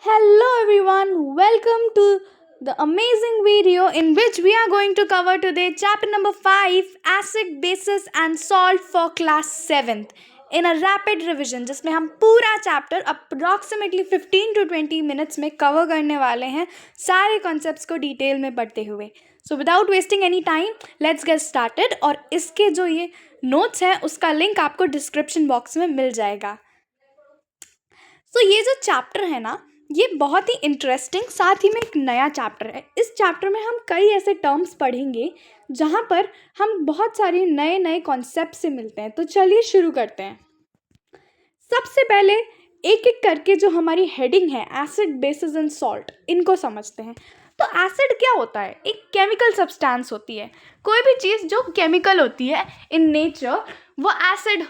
Hello everyone, welcome to the amazing video in which we are going to cover today chapter number 5 acid bases and salt for class 7th in a rapid revision जिसमें हम पूरा chapter approximately 15 to 20 minutes में cover करने वाले हैं सारे concepts को detail में पढ़ते हुए. So without wasting any time let's get started. और इसके जो ये नोट्स हैं उसका लिंक आपको डिस्क्रिप्शन बॉक्स में मिल जाएगा. ये जो चैप्टर है ना, ये बहुत ही इंटरेस्टिंग साथ ही में एक नया चैप्टर है. इस चैप्टर में हम कई ऐसे टर्म्स पढ़ेंगे जहाँ पर हम बहुत सारे नए नए कॉन्सेप्ट से मिलते हैं. तो चलिए शुरू करते हैं. सबसे पहले एक एक करके जो हमारी हेडिंग है एसिड बेसिस एंड सॉल्ट, इनको समझते हैं. तो एसिड क्या होता है? एक केमिकल सब्सटेंस होती है. कोई भी चीज़ जो केमिकल होती है इन नेचर वो एसिड,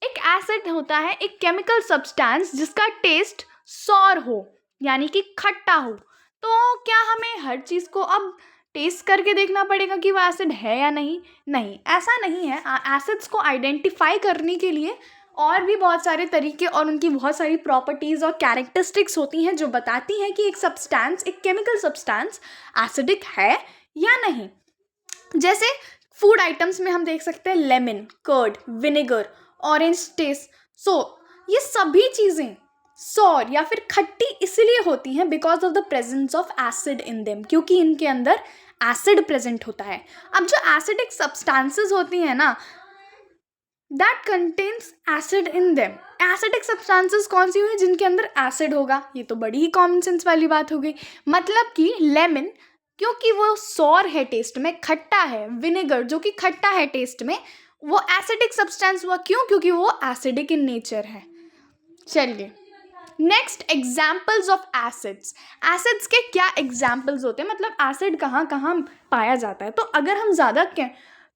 एक एसिड होता है, एक केमिकल सब्सटेंस जिसका टेस्ट सॉर हो यानी कि खट्टा हो. तो क्या हमें हर चीज़ को अब टेस्ट करके देखना पड़ेगा कि वो एसिड है या नहीं? नहीं, ऐसा नहीं है. एसिड्स को आइडेंटिफाई करने के लिए और भी बहुत सारे तरीके और उनकी बहुत सारी प्रॉपर्टीज़ और कैरेक्टरिस्टिक्स होती हैं जो बताती हैं कि एक सब्सटेंस, एक केमिकल सब्सटेंस एसिडिक है या नहीं. जैसे फूड आइटम्स में हम देख सकते हैं lemon, curd, vinegar, orange taste. ये सभी चीज़ें सॉर या फिर खट्टी इसलिए होती हैं because of the presence of acid in them, क्योंकि इनके अंदर एसिड प्रेजेंट होता है. अब जो एसिडिक सब्सटेंसेस होती हैं ना, that contains acid in them. Acidic substances कौन सी हुई जिनके अंदर एसिड होगा? ये तो बड़ी ही कॉमन सेंस वाली बात हो गई. मतलब कि लेमन क्योंकि वो सॉर है टेस्ट में, खट्टा है. विनेगर जो कि खट्टा है टेस्ट में, वो एसिडिक सब्सटेंस हुआ. क्यों? क्योंकि वो एसिडिक इन नेचर है. चलिए next, examples of acids. Acids के क्या एग्जाम्पल्स होते हैं, मतलब एसिड कहाँ कहाँ पाया जाता है. तो अगर हम ज़्यादा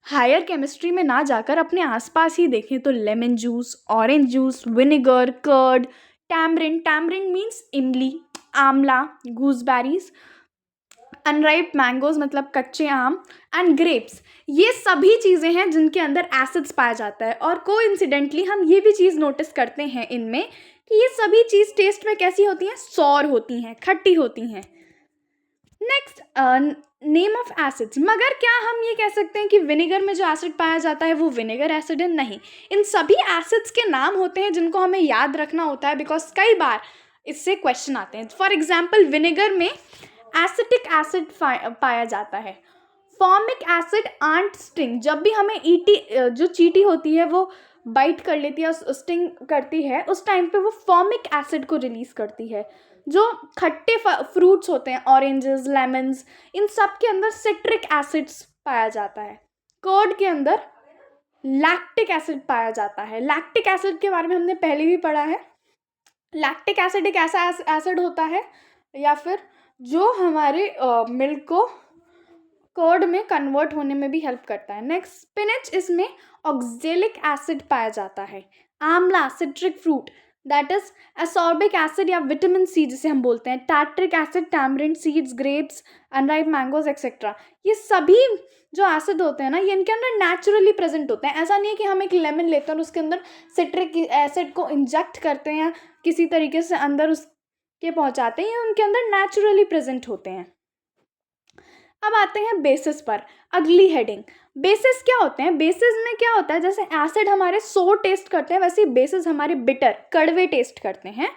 हायर केमिस्ट्री में ना जाकर अपने आसपास ही देखें तो lemon juice, orange juice, vinegar, curd, tamarind. Tamarind means इमली, आंवला, गूसबेरीज, अनराइप मैंगोज मतलब कच्चे आम, एंड ग्रेप्स. ये सभी चीज़ें हैं जिनके अंदर एसिड्स पाया जाता है. और कोइंसिडेंटली हम ये भी चीज़ नोटिस करते हैं इनमें कि ये सभी चीज़ टेस्ट में कैसी होती हैं? सॉर होती हैं, खट्टी होती हैं. Next, name of acids. मगर क्या हम ये कह सकते हैं कि विनेगर में जो एसिड पाया जाता है वो विनेगर एसिड है? नहीं. इन सभी एसिड्स के नाम होते हैं जिनको हमें याद रखना होता है बिकॉज कई बार इससे क्वेश्चन आते हैं. फॉर एग्जाम्पल विनेगर में एसिटिक एसिड पाया जाता है. Formic acid ant sting. जब भी हमें जो चींटी होती है वो बाइट कर लेती है, स्टिंग करती है, उस टाइम पे वो फॉर्मिक एसिड को रिलीज करती है. जो खट्टे फ्रूट्स होते हैं, ऑरेंजेस, लेमन्स, इन सब के अंदर सिट्रिक एसिड्स पाया जाता है. कर्ड के अंदर लैक्टिक एसिड पाया जाता है. लैक्टिक एसिड के बारे में हमने पहले भी पढ़ा है. लैक्टिक एसिड एक ऐसा एसिड होता है या फिर जो हमारे मिल्क को कर्ड में कन्वर्ट होने में भी हेल्प करता है. Next, spinach. इसमें ऑक्जेलिक एसिड पाया जाता है. आंवला, citric fruit, that is ascorbic acid या विटामिन सी जिसे हम बोलते हैं. Tartaric acid, tamarind seeds, grapes, unripe mangoes etcetera. ये सभी जो एसिड होते हैं ना, ये इनके अंदर नेचुरली प्रेजेंट होते हैं. ऐसा नहीं है कि हम एक लेमन लेते हैं और उसके अंदर सिट्रिक एसिड को इंजेक्ट करते हैं या किसी तरीके से अंदर उसके पहुंचाते हैं. ये उनके अंदर नेचुरली प्रेजेंट होते हैं. अब आते हैं बेसिस पर. अगली हेडिंग, बेसिस क्या होते हैं? बेसिस में क्या होता है, जैसे एसिड हमारे सोर टेस्ट करते हैं वैसे बेसिस हमारे बिटर, कड़वे टेस्ट करते हैं.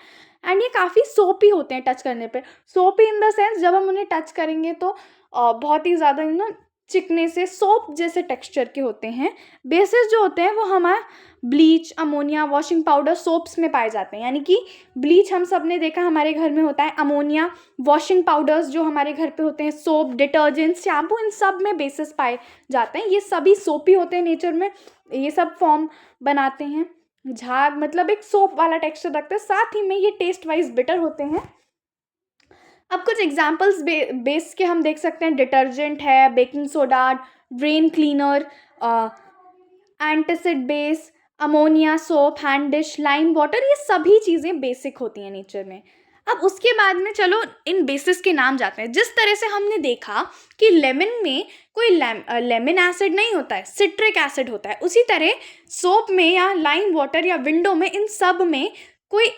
एंड ये काफ़ी सोपी होते हैं टच करने पे. सोपी इन द सेंस जब हम उन्हें टच करेंगे तो बहुत ही ज़्यादा चिकने से सोप जैसे टेक्सचर के होते हैं. बेसिस जो होते हैं वो हमारा bleach, ammonia, washing powder, soaps में पाए जाते हैं. यानी कि ब्लीच हम सब ने देखा हमारे घर में होता है, अमोनिया, वॉशिंग पाउडर्स जो हमारे घर पे होते हैं, सोप, डिटर्जेंट्स, शैम्पू, इन सब में बेसिस पाए जाते हैं. ये सभी सोपी होते हैं नेचर में, ये सब फॉर्म बनाते हैं. झाग मतलब एक सोप वाला टेक्सचर रखते हैं, साथ ही में ये टेस्ट वाइज बिटर होते हैं. अब कुछ एग्जाम्पल्स बेस के हम देख सकते हैं. डिटर्जेंट है, baking soda, drain cleaner, antacid base, ammonia, soap, hand dish, lime water. ये सभी चीज़ें बेसिक होती हैं नेचर में. अब उसके बाद में चलो इन बेसिस के नाम जाते हैं. जिस तरह से हमने देखा कि लेमन में कोई लेमन एसिड नहीं होता है, सिट्रिक एसिड होता है, उसी तरह सोप में या लाइम वाटर या विंडो में, इन सब में कोई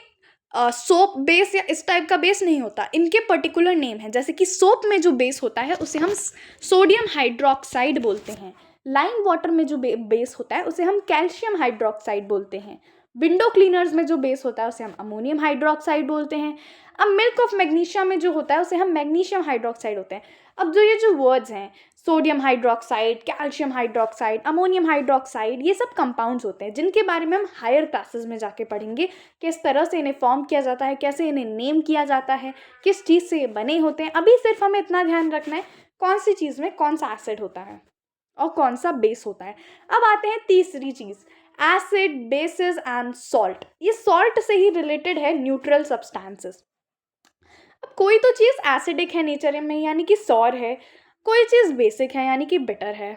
सोप बेस या इस टाइप का बेस नहीं होता, इनके पर्टिकुलर नेम है। जैसे कि सोप में जो बेस होता है उसे हम सोडियम हाइड्रोक्साइड बोलते हैं। लाइम वाटर में जो बेस होता है उसे हम कैल्शियम हाइड्रोक्साइड बोलते हैं। विंडो क्लीनर्स में जो बेस होता है उसे हम अमोनियम हाइड्रोक्साइड बोलते हैं। अब मिल्क ऑफ मैग्नीशिया में जो होता है उसे हम मैग्नीशियम हाइड्रोक्साइड होते हैं। अब जो ये जो वर्ड्स हैं, sodium hydroxide, calcium hydroxide, ammonium hydroxide, ये सब कंपाउंड्स होते हैं जिनके बारे में हम हायर क्लासेस में जाके पढ़ेंगे। किस तरह से इन्हें फॉर्म किया जाता है, कैसे इन्हें नेम किया जाता है, किस चीज़ से ये बने होते हैं। अभी सिर्फ हमें इतना ध्यान रखना है कौन सी चीज़ में कौन सा एसिड होता है और कौन सा बेस होता है। अब आते हैं तीसरी चीज़, एसिड, बेसिस एंड सॉल्ट। ये सॉल्ट से ही रिलेटेड है, न्यूट्रल सब्सटेंसेस। अब कोई तो चीज़ एसिडिक है नेचर में यानी कि सॉर है, कोई चीज़ बेसिक है यानी कि बिटर है।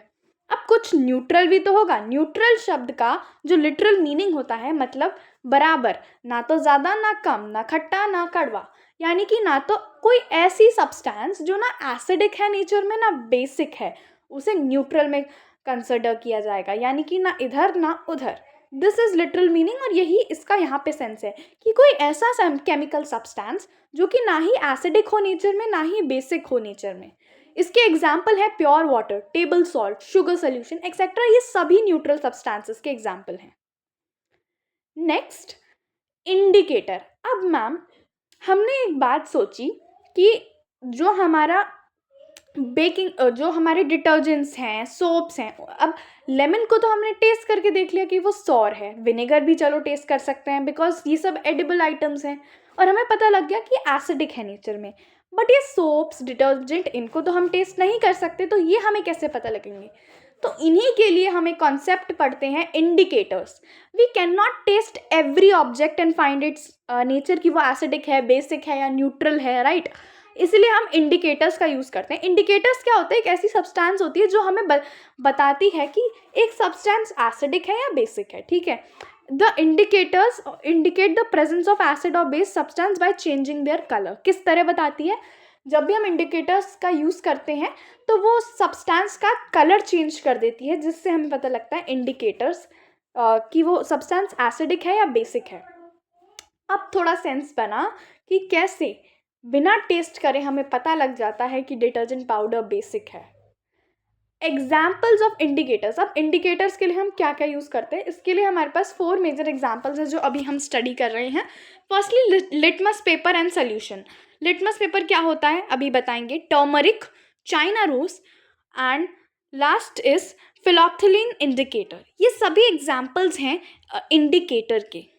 अब कुछ न्यूट्रल भी तो होगा। न्यूट्रल शब्द का जो लिटरल मीनिंग होता है मतलब बराबर, ना तो ज़्यादा ना कम, ना खट्टा ना कड़वा, यानी कि ना तो कोई ऐसी सब्सटेंस जो ना एसिडिक है नेचर में ना बेसिक है, उसे न्यूट्रल में कंसिडर किया जाएगा, यानी कि ना इधर ना उधर। दिस इज लिटरल मीनिंग और यही इसका यहाँ पे सेंस है कि कोई ऐसा केमिकल सब्सटेंस जो कि ना ही एसिडिक हो नेचर में ना ही बेसिक हो नेचर में। इसके एग्जाम्पल है pure water, table salt, sugar solution etcetera, ये सभी न्यूट्रल सब्सटेंसेस के एग्जाम्पल हैं। Next, indicator. अब मैम हमने एक बात सोची कि जो हमारा जो हमारे डिटर्जेंट्स हैं, सोप्स हैं, अब लेमन को तो हमने टेस्ट करके देख लिया कि वो सॉर है, विनेगर भी चलो टेस्ट कर सकते हैं बिकॉज ये सब एडिबल आइटम्स हैं और हमें पता लग गया कि एसिडिक है नेचर में। बट ये सोप्स, डिटर्जेंट, इनको तो हम टेस्ट नहीं कर सकते, तो ये हमें कैसे पता लगेंगे? तो इन्हीं के लिए हमें कॉन्सेप्ट पढ़ते हैं indicators. We can not test every object and find its nature कि वो एसिडिक है, बेसिक है या न्यूट्रल है, राइट? इसलिए हम इंडिकेटर्स का यूज़ करते हैं। इंडिकेटर्स क्या होता है? एक ऐसी सब्सटेंस होती है जो हमें बताती है कि एक सब्सटेंस एसिडिक है या बेसिक है, ठीक है। The indicators indicate the presence of acid और base substance by changing their colour. किस तरह बताती है? जब भी हम इंडिकेटर्स का यूज़ करते हैं तो वो सब्सटेंस का कलर चेंज कर देती है, जिससे हमें पता लगता है इंडिकेटर्स कि वो सब्सटेंस एसिडिक है या बेसिक है। अब थोड़ा सेंस बना कि कैसे बिना टेस्ट करे हमें पता लग जाता है कि डिटर्जेंट पाउडर बेसिक है। Examples of indicators. अब इंडिकेटर्स के लिए हम क्या क्या यूज़ करते हैं, इसके लिए हमारे पास 4 मेजर एग्जाम्पल्स हैं जो अभी हम स्टडी कर रहे हैं। Firstly litmus paper and solution. Litmus paper क्या होता है अभी बताएंगे। Turmeric, China rose and last is phenolphthalein indicator. ये सभी एग्जाम्पल्स हैं इंडिकेटर के।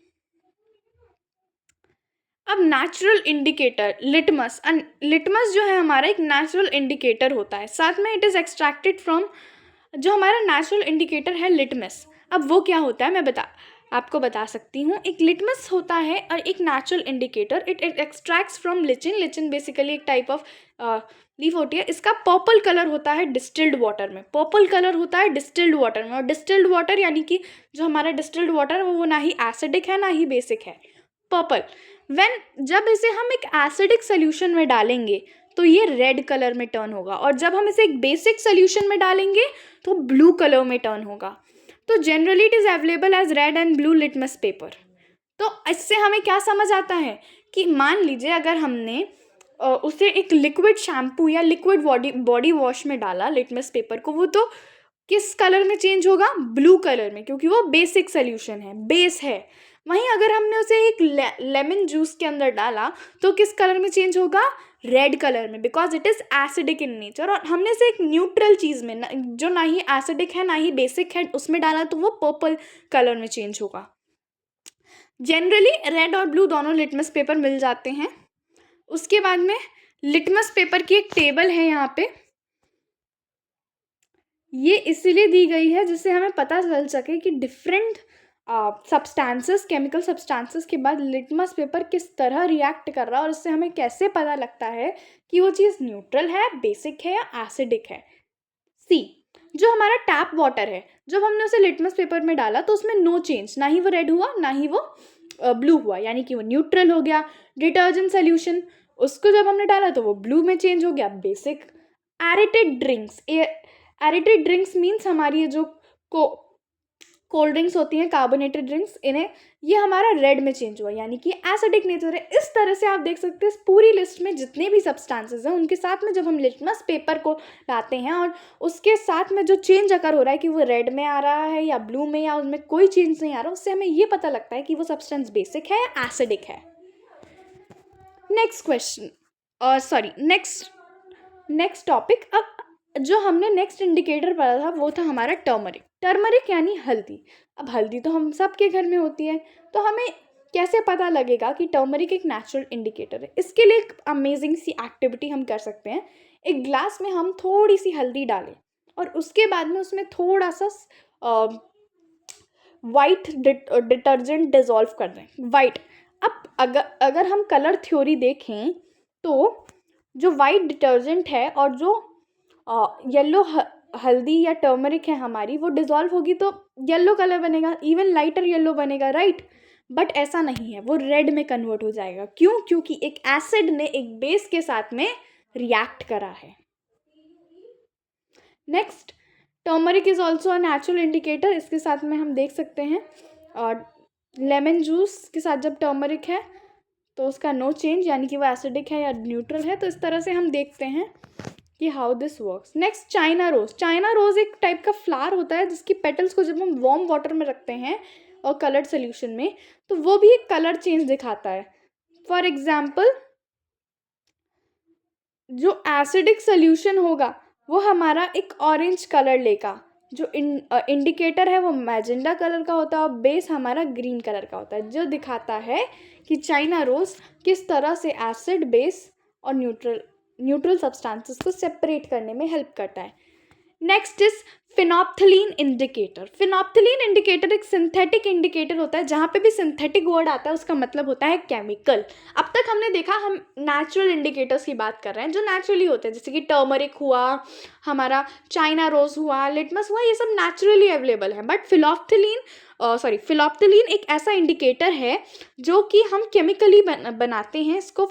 अब नेचुरल इंडिकेटर लिटमस, लिटमस जो है हमारा एक नेचुरल इंडिकेटर होता है, साथ में इट इज़ एक्सट्रैक्टेड फ्रॉम जो हमारा नेचुरल इंडिकेटर है लिटमस। अब वो क्या होता है मैं आपको बता सकती हूँ। एक लिटमस होता है और एक natural indicator, it extracts from लिचिन। लिचिन basically एक टाइप ऑफ लीफ होती है। इसका पर्पल कलर होता है डिस्टिल्ड वाटर में, पर्पल कलर होता है डिस्टिल्ड वाटर में। और डिस्टिल्ड वाटर यानी कि जो हमारा डिस्टिल्ड वाटर है वो ना ही एसिडिक है ना ही बेसिक है, पर्पल। जब इसे हम एक एसिडिक सोल्यूशन में डालेंगे तो ये रेड कलर में टर्न होगा, और जब हम इसे एक बेसिक सोल्यूशन में डालेंगे तो ब्लू कलर में टर्न होगा। तो generally it is available as red and blue litmus paper. तो इससे हमें क्या समझ आता है कि मान लीजिए अगर हमने उसे एक लिक्विड शैम्पू या लिक्विड बॉडी वॉश में डाला लिटमस पेपर को, वो तो किस कलर में चेंज होगा? ब्लू कलर में, क्योंकि वो बेसिक सोल्यूशन है, बेस है। वहीं अगर हमने उसे एक लेमन जूस के अंदर डाला तो किस कलर में चेंज होगा? रेड कलर में, because it is acidic in nature. और हमने इसे एक न्यूट्रल चीज़ में जो ना ही एसिडिक है ना ही बेसिक है उसमें डाला तो वो पर्पल कलर में चेंज होगा। जनरली रेड और ब्लू दोनों लिटमस पेपर मिल जाते हैं। उसके बाद में लिटमस पेपर की एक टेबल है यहाँ पे, ये इसीलिए दी गई है जिससे हमें पता चल सके कि डिफरेंट सब्सटेंसेस, केमिकल सब्सटेंसेस के बाद लिटमस पेपर किस तरह रिएक्ट कर रहा है, और इससे हमें कैसे पता लगता है कि वो चीज़ न्यूट्रल है, बेसिक है या एसिडिक है। सी, जो हमारा टैप वाटर है, जब हमने उसे लिटमस पेपर में डाला तो उसमें नो चेंज, ना ही वो रेड हुआ ना ही वो ब्लू हुआ, यानी कि वो न्यूट्रल हो गया। डिटर्जेंट सोल्यूशन, उसको जब हमने डाला तो वो ब्लू में चेंज हो गया, basic. Aerated drinks, aerated drinks means हमारी जो कोल्ड ड्रिंक्स होती हैं, कार्बोनेटेड ड्रिंक्स, इन्हें ये हमारा रेड में चेंज हुआ, यानी कि एसिडिक नेचर है। इस तरह से आप देख सकते हैं इस पूरी लिस्ट में जितने भी सब्सटेंसेस हैं उनके साथ में जब हम लिटमस पेपर को लाते हैं और उसके साथ में जो चेंज अगर हो रहा है कि वो रेड में आ रहा है या ब्लू में या उसमें कोई चेंज नहीं आ रहा, उससे हमें ये पता लगता है कि वो सब्सटेंस बेसिक है या एसिडिक है। नेक्स्ट क्वेश्चन, और सॉरी नेक्स्ट टॉपिक। अब जो हमने नेक्स्ट इंडिकेटर पढ़ा था वो था हमारा टर्मरिक। टर्मरिक यानी हल्दी। अब हल्दी तो हम सबके घर में होती है, तो हमें कैसे पता लगेगा कि टर्मरिक एक नेचुरल इंडिकेटर है? इसके लिए एक अमेजिंग सी एक्टिविटी हम कर सकते हैं। एक ग्लास में हम थोड़ी सी हल्दी डालें और उसके बाद में उसमें थोड़ा सा वाइट डिटर्जेंट डिज़ोल्व कर दें, वाइट। अब अगर हम कलर थ्योरी देखें तो जो वाइट डिटर्जेंट है और जो येलो हल्दी या टर्मरिक है हमारी, वो डिज़ोल्व होगी तो येलो कलर बनेगा, इवन लाइटर येलो बनेगा, राइट। बट ऐसा नहीं है, वो रेड में कन्वर्ट हो जाएगा। क्यों? क्योंकि एक एसिड ने एक बेस के साथ में रिएक्ट करा है। Next, turmeric is also a natural indicator. इसके साथ में हम देख सकते हैं और लेमन जूस के साथ जब टर्मरिक है तो उसका नो चेंज, यानी कि वो एसिडिक है या न्यूट्रल है। तो इस तरह से हम देखते हैं कि how this works. Next, China rose. China rose एक टाइप का फ्लावर होता है जिसकी पेटल्स को जब हम वार्म वाटर में रखते हैं और कलर्ड सोल्यूशन में, तो वो भी एक कलर चेंज दिखाता है। फॉर एग्जाम्पल, जो एसिडिक सोल्यूशन होगा वो हमारा एक ऑरेंज कलर लेगा, जो इंडिकेटर है वो मैजेंडा कलर का होता है और बेस हमारा ग्रीन कलर का होता है, जो दिखाता है कि चाइना रोज किस तरह से एसिड, बेस और न्यूट्रल सब्सटेंसेस को सेपरेट करने में हेल्प करता है। Next is phenolphthalein indicator. Phenolphthalein indicator एक सिंथेटिक इंडिकेटर होता है। जहाँ पे भी सिंथेटिक वर्ड आता है उसका मतलब होता है केमिकल। अब तक हमने देखा हम नेचुरल इंडिकेटर्स की बात कर रहे हैं जो नेचुरली होते हैं, जैसे कि टर्मरिक हुआ, हमारा चाइना रोज हुआ, लिटमस हुआ, ये सब नेचुरली अवेलेबल है। बट फिनोप्थलीन एक ऐसा इंडिकेटर है जो कि हम केमिकली बनाते हैं, इसको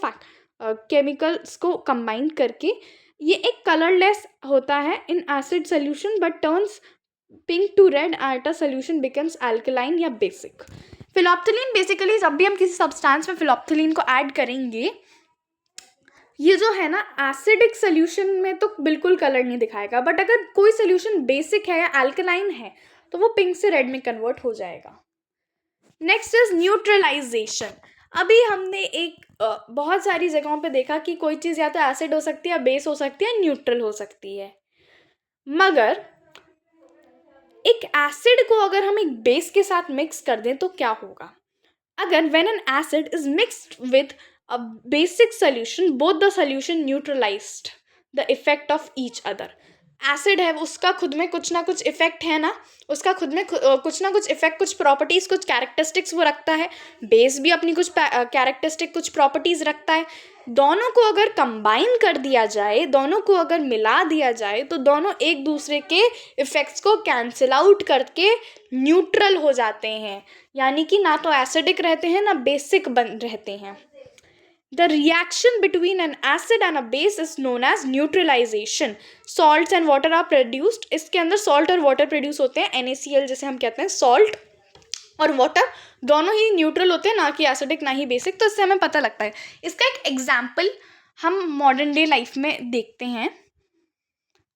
केमिकल्स को कंबाइन करके। ये एक कलरलेस होता है in acid solution but turns pink to red at a solution becomes alkaline या बेसिक। फिनोप्थलीन बेसिकली जब भी हम किसी सब्सटेंस में फिनोप्थलीन को ऐड करेंगे, ये जो है ना एसिडिक सोल्यूशन में तो बिल्कुल कलर नहीं दिखाएगा, बट अगर कोई सोल्यूशन बेसिक है या अल्कलाइन है तो वो पिंक से रेड में कन्वर्ट हो जाएगा। Next is neutralisation. अभी हमने एक बहुत सारी जगहों पे देखा कि कोई चीज़ या तो एसिड हो सकती है, बेस हो सकती है, न्यूट्रल हो सकती है। मगर एक एसिड को अगर हम एक बेस के साथ मिक्स कर दें तो क्या होगा? अगर when an acid is mixed with a basic solution, both the solution neutralised the effect of each other. Acid है उसका खुद में कुछ ना कुछ इफेक्ट है ना, उसका खुद में कुछ ना कुछ इफेक्ट, कुछ प्रॉपर्टीज, कुछ कैरेक्टरिस्टिक्स वो रखता है। बेस भी अपनी कुछ कैरेक्टरिस्टिक, कुछ प्रॉपर्टीज रखता है। दोनों को अगर कंबाइन कर दिया जाए, दोनों को अगर मिला दिया जाए तो दोनों एक दूसरे के इफेक्ट्स को कैंसिल आउट करके न्यूट्रल हो जाते हैं, यानी कि ना तो एसिडिक रहते हैं ना बेसिक बन रहते हैं। The reaction between an acid and a base is known as neutralization. Salts and water are produced. इसके अंदर salt और water produce होते हैं, NaCl जैसे हम कहते हैं। salt और water दोनों ही न्यूट्रल होते हैं, ना कि एसिडिक ना ही बेसिक। तो इससे हमें पता लगता है। इसका एक एग्जाम्पल हम मॉडर्न डे लाइफ में देखते हैं।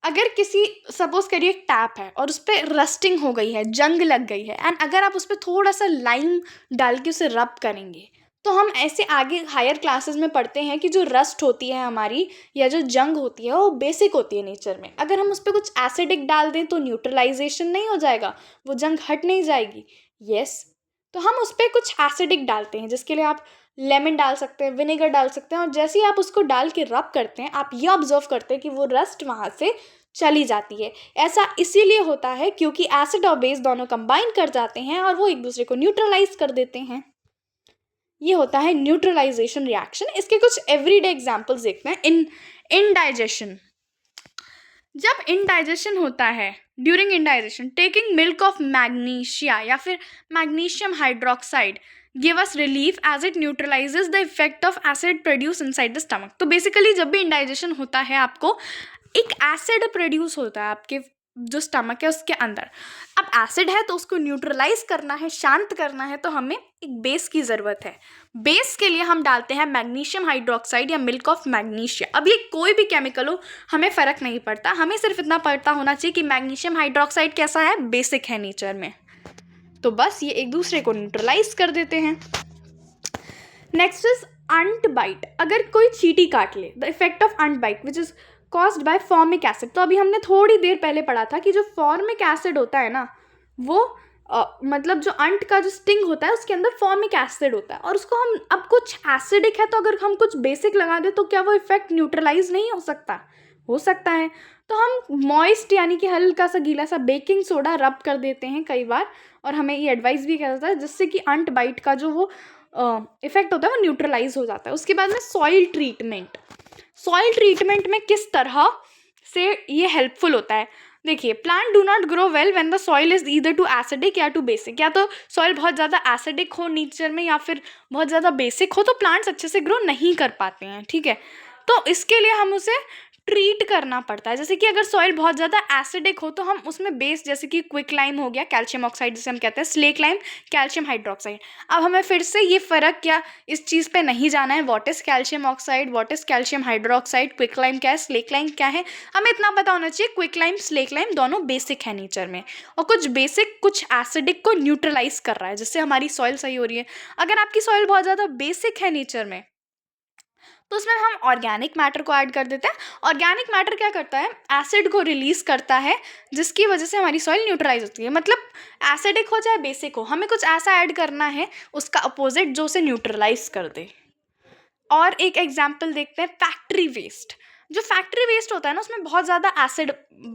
अगर किसी सपोज करिए एक टैप है और उस पर रस्टिंग हो गई है, जंग लग गई है, एंड अगर आप उस पर थोड़ा सा लाइम डाल के उसे रब करेंगे तो हम ऐसे आगे हायर क्लासेस में पढ़ते हैं कि जो रस्ट होती है हमारी या जो जंग होती है वो बेसिक होती है नेचर में। अगर हम उस पर कुछ एसिडिक डाल दें तो न्यूट्रलाइजेशन नहीं हो जाएगा, वो जंग हट नहीं जाएगी। यस, तो हम उस पर कुछ एसिडिक डालते हैं जिसके लिए आप लेमन डाल सकते हैं, विनेगर डाल सकते हैं, और जैसे ही आप उसको डाल के रब करते हैं आप ये ऑब्जर्व करते हैं कि वो रस्ट वहाँ से चली जाती है। ऐसा इसीलिए होता है क्योंकि एसिड और बेस दोनों कंबाइन कर जाते हैं और वो एक दूसरे को न्यूट्रलाइज कर देते हैं। ये होता है न्यूट्रलाइजेशन रिएक्शन। इसके कुछ एवरीडे एग्जांपल्स देखते हैं। इनडाइजेशन। जब इनडाइजेशन होता है, during indigestion taking milk of magnesia या फिर magnesium hydroxide give us relief as it neutralises the effect of acid produce inside the stomach. तो बेसिकली जब भी इनडाइजेशन होता है आपको एक एसिड प्रोड्यूस होता है आपके जो स्टमक है उसके अंदर। अब एसिड है तो उसको न्यूट्रलाइज करना है, शांत करना है, तो हमें एक बेस की ज़रूरत है। बेस के लिए हम डालते हैं मैग्नीशियम हाइड्रोक्साइड या मिल्क ऑफ मैग्नीशिया। अब ये कोई भी केमिकल हो, हमें फ़र्क नहीं पड़ता, हमें सिर्फ इतना पता होना चाहिए कि मैग्नीशियम हाइड्रोक्साइड कैसा है, बेसिक है नेचर में। तो बस ये एक दूसरे को न्यूट्रलाइज कर देते हैं। Next is ant bite. अगर कोई चींटी काट ले, the effect of ant bite which is caused by formic acid. तो अभी हमने थोड़ी देर पहले पढ़ा था कि जो फॉर्मिक एसिड होता है ना, वो मतलब जो अंट का जो स्टिंग होता है उसके अंदर फॉर्मिक एसिड होता है, और उसको हम अब कुछ एसिडिक है तो अगर हम कुछ बेसिक लगा दें तो क्या वो इफेक्ट न्यूट्रलाइज नहीं हो सकता? हो सकता है। तो हम मॉइस्ट यानी कि हल्का सा गीला सा बेकिंग सोडा रब कर देते हैं कई बार, और हमें ये एडवाइस भी किया जाता है जिससे कि अंट बाइट का जो वो इफेक्ट होता है वो न्यूट्रलाइज हो जाता है। उसके बाद में सॉइल ट्रीटमेंट। सॉइल ट्रीटमेंट में किस तरह से ये हेल्पफुल होता है? देखिए, plant do not grow well when the soil is either too acidic या टू बेसिक। या तो सॉइल बहुत ज़्यादा एसिडिक हो नेचर में या फिर बहुत ज़्यादा बेसिक हो, तो प्लांट्स अच्छे से ग्रो नहीं कर पाते हैं। ठीक है, तो इसके लिए हम उसे ट्रीट करना पड़ता है। जैसे कि अगर सॉइल बहुत ज़्यादा एसिडिक हो तो हम उसमें बेस, जैसे कि क्विक लाइम हो गया, कैल्शियम ऑक्साइड जिसे हम कहते हैं, स्लेक लाइम, कैल्शियम हाइड्रोक्साइड। अब हमें फिर से ये फ़र्क क्या इस चीज़ पे नहीं जाना है, what is calcium oxide, what is calcium hydroxide, quick lime क्या है, स्लेक लाइम क्या है, हमें इतना पता होना चाहिए क्विक लाइम स्लेक लाइम दोनों बेसिक है नेचर में, और कुछ बेसिक कुछ एसिडिक को न्यूट्रलाइज कर रहा है जिससे हमारी सॉइल सही हो रही है। अगर आपकी सॉइल बहुत ज़्यादा बेसिक है नेचर में तो उसमें हम ऑर्गेनिक मैटर को ऐड कर देते हैं। ऑर्गेनिक मैटर क्या करता है, एसिड को रिलीज करता है जिसकी वजह से हमारी सॉइल न्यूट्रलाइज होती है। मतलब एसिडिक हो चाहे बेसिक हो, हमें कुछ ऐसा ऐड करना है उसका अपोजिट जो उसे न्यूट्रलाइज कर दे। और एक एग्जाम्पल देखते हैं, फैक्ट्री वेस्ट। जो फैक्ट्री वेस्ट होता है ना उसमें बहुत ज़्यादा एसिड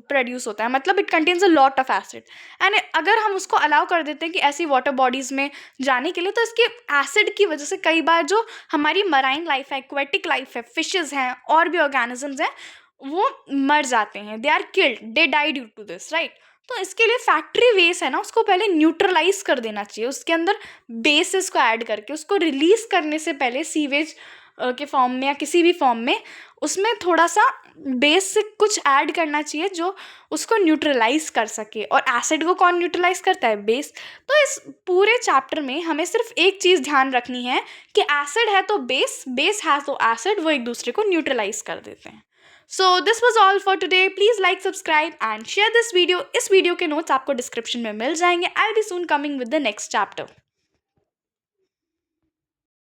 प्रोड्यूस होता है, मतलब it contains a lot of acid, and अगर हम उसको अलाउ कर देते हैं कि ऐसी वाटर बॉडीज़ में जाने के लिए, तो इसके एसिड की वजह से कई बार जो हमारी मराइन लाइफ है, एक्वेटिक लाइफ है, फिशेज़ हैं और भी ऑर्गेनिजम्स हैं, वो मर जाते हैं, they are killed, they die due to this, right. तो इसके लिए फैक्ट्री वेस्ट है ना उसको पहले न्यूट्रलाइज कर देना चाहिए, उसके अंदर बेसिस को ऐड करके उसको रिलीज़ करने से पहले सीवेज के फॉर्म में या किसी भी फॉर्म में उसमें थोड़ा सा बेस से कुछ ऐड करना चाहिए जो उसको न्यूट्रलाइज कर सके। और एसिड को कौन न्यूट्रलाइज करता है? बेस। तो इस पूरे चैप्टर में हमें सिर्फ एक चीज़ ध्यान रखनी है कि एसिड है तो बेस, बेस है तो एसिड, वो एक दूसरे को न्यूट्रलाइज कर देते हैं। So this was all for today. Please like, subscribe and share this video. इस वीडियो के नोट्स आपको डिस्क्रिप्शन में मिल जाएंगे। I will be soon coming with the next chapter.